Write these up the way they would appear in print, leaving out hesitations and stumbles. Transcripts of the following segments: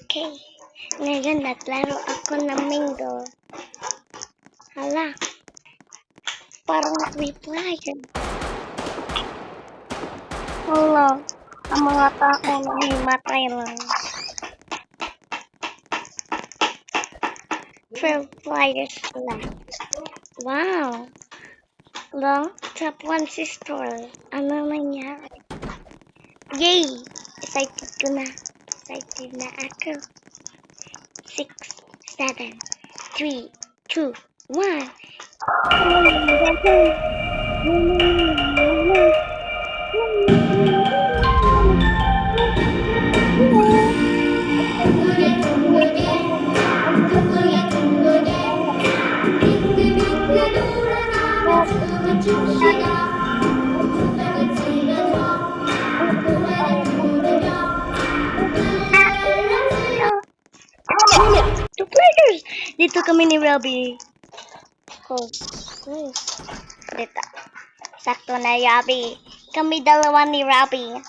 Okay. Ngayon, naglaro ako ng mingle. Hala. Parang reply yun. Hala. Ang mga tao nahimatay lang. 12 players left. Wow. Long, top 1 sister. Ano nangyari? Yay! Excited ko na. Excited na ako. 6, 7, 3, 2, 1. Two players! Dito kami ni Robbie. Oh. Dito. Sakto na Robbie. Kami dalawa ni Robbie.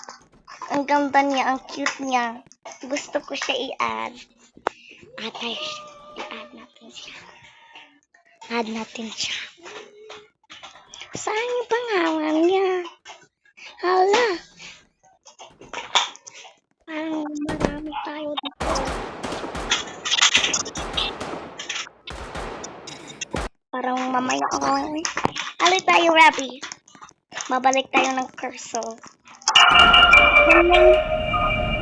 Ang ganda niya, ang cute niya. Gusto ko siya i-add. I-add natin siya. Add natin siya. Saan yung pangalan niya? Hala. Parang marami tayo dito. Parang mamaya ako. Alit tayo, Robbie. Babalik tayo ng cursor.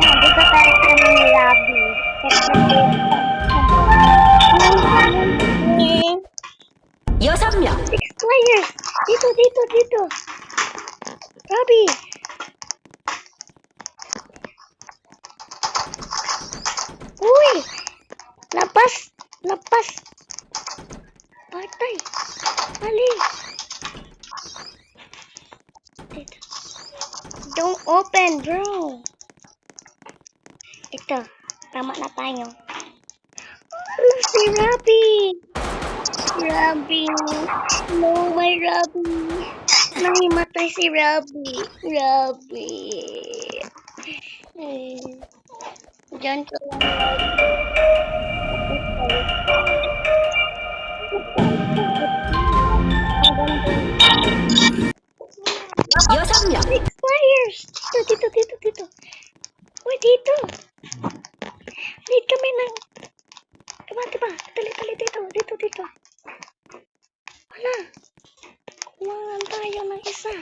Dito tayo kami ni Robbie. 여섯 명. 6 players. Dito. Robbie. Uy. Lapas. Patay. Ali. Dito. Don't open, bro. Ito. Tama na tayo. Wala si Robbie. Robbie. No, my Robbie. Nahimatay si Robbie. Diyan ko lang. 여섯 명. 6 players. Dito. Uy, dito. Lead kami ng... Diba? Tali dito. Wala. Kulangan tayo ng isa.